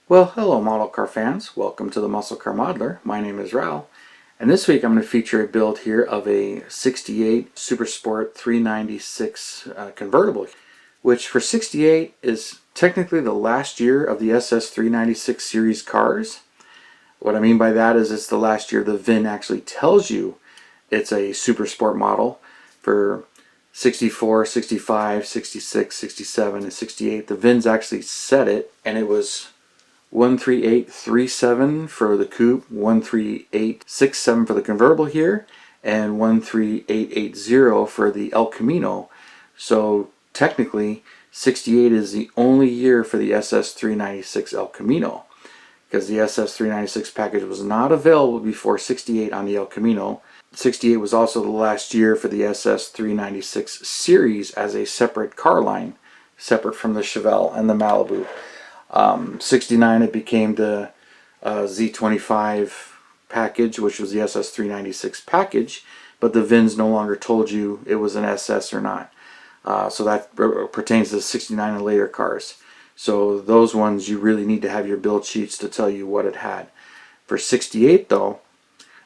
Well, hello model car fans. Welcome to the Muscle Car Modeler. My name is Raul, and this week I'm going to feature a build here of a 68 Super Sport 396 convertible, which for 68 is technically the last year of the SS396 series cars. What I mean by that is it's the last year the VIN actually tells you it's a Super Sport model. For 64, 65, 66, 67, and 68, the VINs actually said it, and it was 13837 for the coupe, 13867 for the convertible here, and 13880 for the El Camino. So technically 68 is the only year for the SS396 El Camino, because the SS396 package was not available before 68 on the El Camino. 68 was also the last year for the SS396 series as a separate car line, separate from the Chevelle and the Malibu. 69 it became the Z25 package, which was the SS396 package, but the VINs no longer told you it was an SS or not. So that pertains to 69 and later cars. So those ones you really need to have your build sheets to tell you what it had. For 68 though,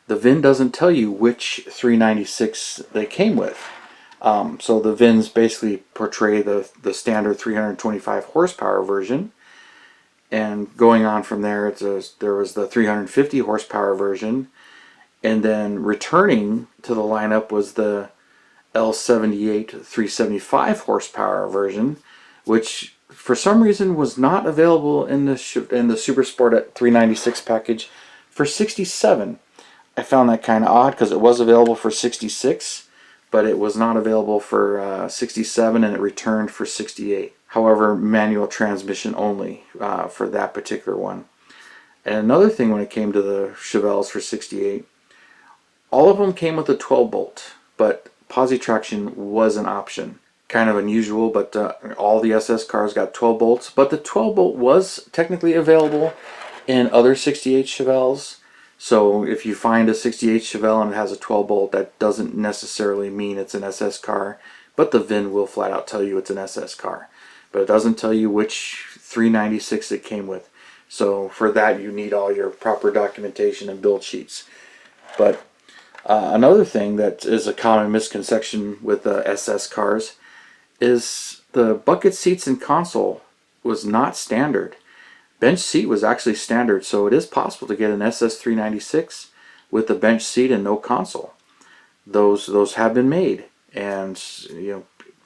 the VIN doesn't tell you which 396 they came with. So the VINs basically portray the standard 325 horsepower version. And going on from there, there was the 350 horsepower version, and then returning to the lineup was the L78 375 horsepower version, which for some reason was not available in the Super Sport 396 package for 67. I found that kind of odd because it was available for 66, but it was not available for 67, and it returned for 68. However, manual transmission only for that particular one. And another thing when it came to the Chevelles for 68, all of them came with a 12 bolt, but posi traction was an option. Kind of unusual, but all the SS cars got 12 bolts, but the 12 bolt was technically available in other 68 Chevelles. So if you find a 68 Chevelle and it has a 12 bolt, that doesn't necessarily mean it's an SS car, but the VIN will flat out tell you it's an SS car. But it doesn't tell you which 396 it came with. So for that you need all your proper documentation and build sheets. But another thing that is a common misconception with the SS cars is the bucket seats and console was not standard. Bench seat was actually standard, so it is possible to get an SS396 with a bench seat and no console. Those have been made, and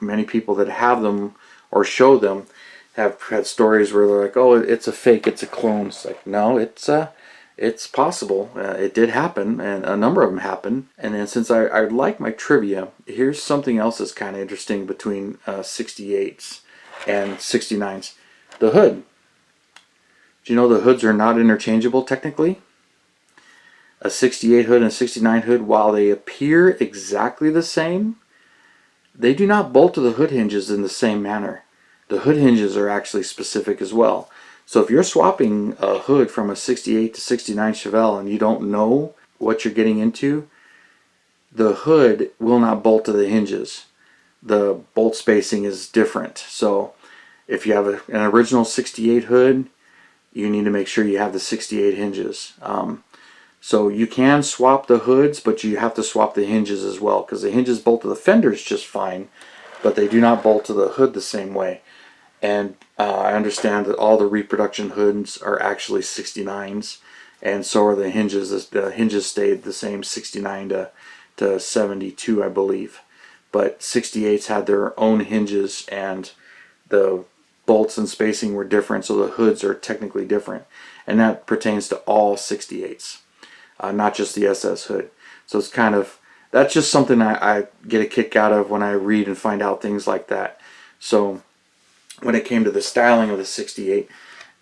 many people that have them or show them have had stories where they're like, "Oh, it's a fake, it's a clone." It's like, no, it's possible. It did happen, and a number of them happen. And then since I like my trivia, here's something else that's kind of interesting between 68s and 69s. The hood. Do you know the hoods are not interchangeable technically? A 68 hood and a 69 hood, while they appear exactly the same, they do not bolt to the hood hinges in the same manner. The hood hinges are actually specific as well. So if you're swapping a hood from a 68 to 69 Chevelle and you don't know what you're getting into, the hood will not bolt to the hinges. The bolt spacing is different. So if you have an original 68 hood, you need to make sure you have the 68 hinges. So you can swap the hoods, but you have to swap the hinges as well, because the hinges bolt to the fenders just fine, but they do not bolt to the hood the same way. And I understand that all the reproduction hoods are actually 69s, and so are the hinges. The hinges stayed the same, 69 to 72, I believe. But 68s had their own hinges, and the bolts and spacing were different, so the hoods are technically different. And that pertains to all 68s. Not just the SS hood. So it's kind of, that's just something I get a kick out of when I read and find out things like that. So when it came to the styling of the 68,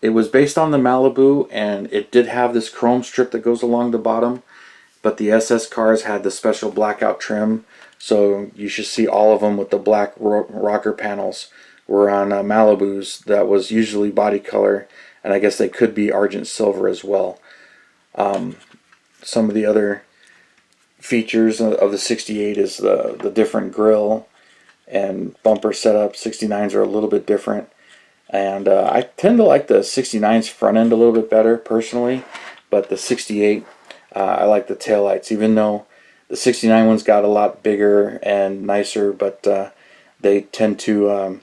it was based on the Malibu, and it did have this chrome strip that goes along the bottom, but the SS cars had the special blackout trim, so you should see all of them with the black rocker panels. Where on Malibus that was usually body color, and I guess they could be argent silver as well. Some of the other features of the 68 is the different grille and bumper setup. 69s are a little bit different, And I tend to like the 69's front end a little bit better personally, but the 68, I like the taillights, even though the 69 ones got a lot bigger and nicer, but they tend to,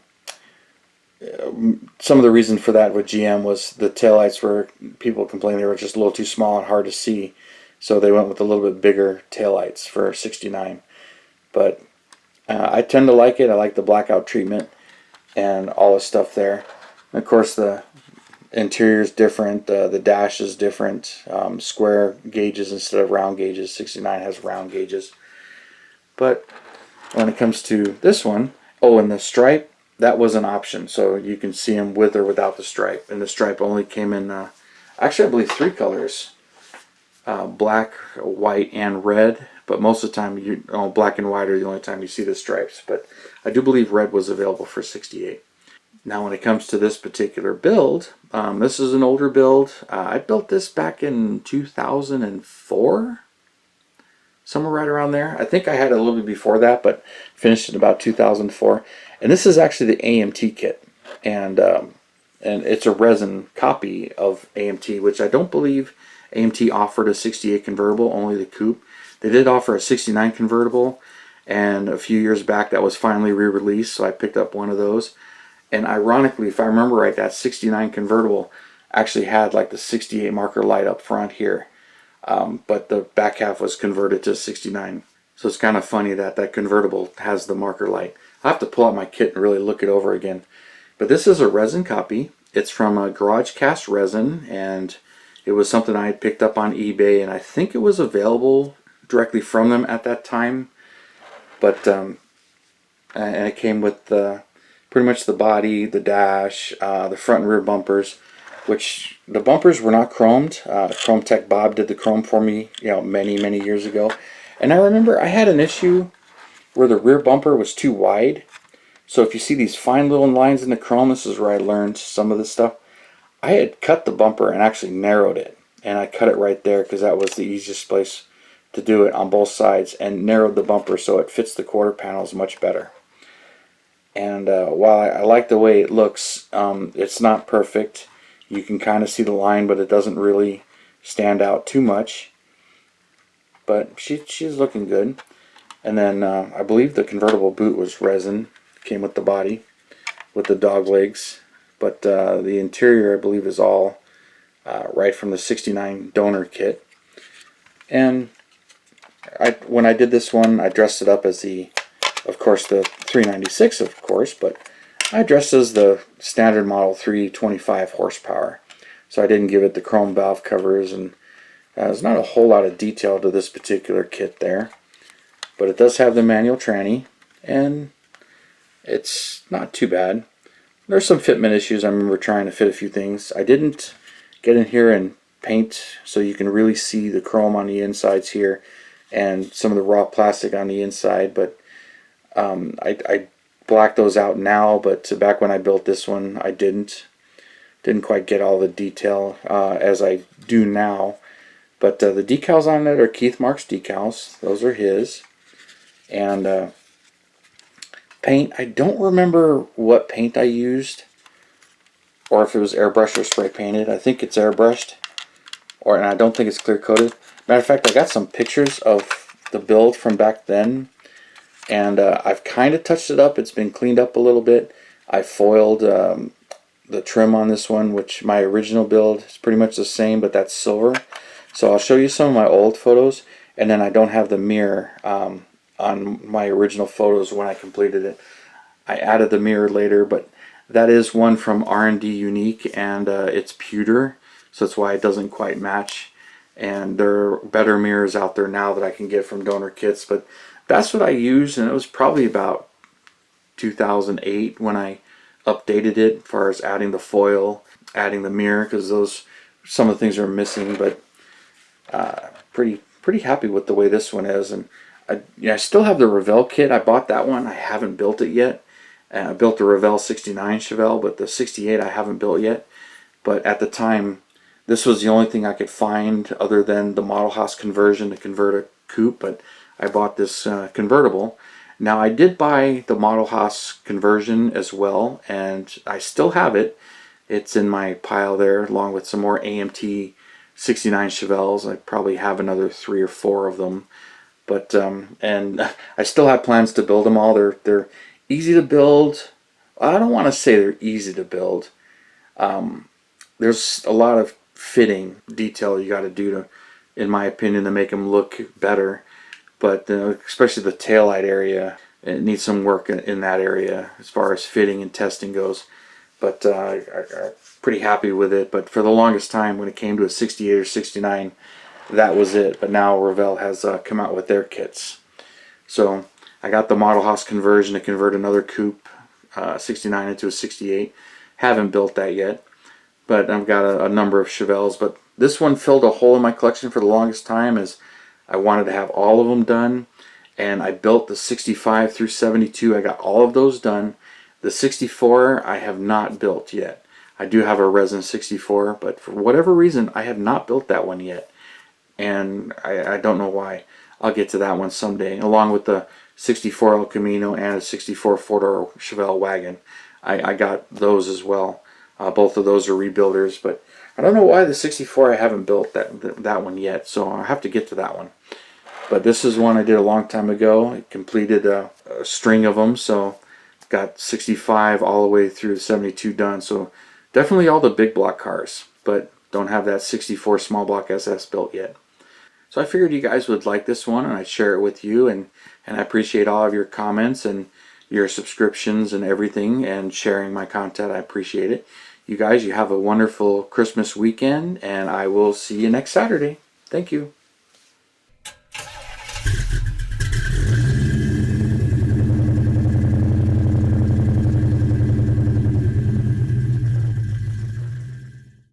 some of the reason for that with GM was the taillights were, people complained they were just a little too small and hard to see, so they went with a little bit bigger taillights for 69. But I tend to like it. I like the blackout treatment and all the stuff there. And of course, the interior is different. The dash is different. Square gauges instead of round gauges. 69 has round gauges. But when it comes to this one, oh, and the stripe, that was an option. So you can see them with or without the stripe. And the stripe only came in, actually I believe 3 colors. Black, white, and red. But most of the time, black and white are the only time you see the stripes. But I do believe red was available for 68. Now when it comes to this particular build, this is an older build. I built this back in 2004, somewhere right around there. I think I had a little bit before that, but finished in about 2004. And this is actually the AMT kit, and it's a resin copy of AMT, which I don't believe AMT offered a 68 convertible, only the coupe. They did offer a 69 convertible, and a few years back that was finally re-released, so I picked up one of those. And ironically, if I remember right, that 69 convertible actually had like the 68 marker light up front here. But the back half was converted to 69. So it's kind of funny that that convertible has the marker light. I'll have to pull out my kit and really look it over again. But this is a resin copy. It's from a Garage Cast Resin, and it was something I had picked up on eBay, and I think it was available directly from them at that time. But and it came with pretty much the body, the dash, the front and rear bumpers, which the bumpers were not chromed. Chrome Tech Bob did the chrome for me, many years ago. And I remember I had an issue where the rear bumper was too wide. So if you see these fine little lines in the chrome, this is where I learned some of this stuff. I had cut the bumper and actually narrowed it. And I cut it right there because that was the easiest place to do it on both sides, and narrowed the bumper so it fits the quarter panels much better. And while I like the way it looks, it's not perfect. You can kind of see the line, but it doesn't really stand out too much. But she's looking good. And then I believe the convertible boot was resin. Came with the body, with the dog legs. But the interior, I believe, is all right from the 69 donor kit. And when I did this one, I dressed it up as of course, the 396, of course, but I dressed as the standard model 325 horsepower. So I didn't give it the chrome valve covers, and there's not a whole lot of detail to this particular kit there. But it does have the manual tranny, and it's not too bad. There's some fitment issues. I remember trying to fit a few things. I didn't get in here and paint so you can really see the chrome on the insides here and some of the raw plastic on the inside, but I blacked those out now, but back when I built this one I didn't quite get all the detail as I do now. But the decals on it are Keith Mark's decals. Those are his. And paint, I don't remember what paint I used, or if it was airbrushed or spray painted. I think it's airbrushed, and I don't think it's clear coated. Matter of fact, I got some pictures of the build from back then, and I've kind of touched it up. It's been cleaned up a little bit. I foiled the trim on this one, which my original build is pretty much the same, but that's silver. So I'll show you some of my old photos, and then I don't have the mirror on my original photos when I completed it. I added the mirror later, but that is one from R&D Unique, and it's pewter, so that's why it doesn't quite match. And there are better mirrors out there now that I can get from donor kits, but that's what I used, and it was probably about 2008 when I updated it as far as adding the foil, adding the mirror, because some of the things are missing. But pretty happy with the way this one is. And I still have the Revell kit. I bought that one. I haven't built it yet. I built the Revell 69 Chevelle, but the 68 I haven't built yet. But at the time, this was the only thing I could find other than the Model House conversion to convert a coupe. But I bought this convertible. Now I did buy the Model Haas conversion as well, and I still have it. It's in my pile there along with some more AMT 69 Chevelles. I probably have another 3 or 4 of them. But and I still have plans to build them all. They're easy to build. I don't want to say they're easy to build. There's a lot of fitting detail you got to do to, in my opinion, to make them look better. But especially the taillight area, it needs some work in that area as far as fitting and testing goes. But I'm pretty happy with it. But for the longest time, when it came to a 68 or 69, that was it. But now Revell has come out with their kits. So I got the Model Haas conversion to convert another coupe 69 into a 68. Haven't built that yet, but I've got a number of Chevelles. But this one filled a hole in my collection for the longest time, as I wanted to have all of them done. And I built the 65 through 72. I got all of those done. The 64 I have not built yet. I do have a Resin 64, but for whatever reason I have not built that one yet. And I don't know why. I'll get to that one someday, along with the 64 El Camino and a 64 four-door Chevelle wagon. I got those as well. Both of those are rebuilders, but I don't know why the 64 I haven't built that one yet, so I'll have to get to that one. But this is one I did a long time ago. I completed a string of them, so got 65 all the way through 72 done. So definitely all the big block cars, but don't have that 64 small block SS built yet. So I figured you guys would like this one, and I'd share it with you, and I appreciate all of your comments and your subscriptions and everything, and sharing my content. I appreciate it. You guys, you have a wonderful Christmas weekend, and I will see you next Saturday. Thank you.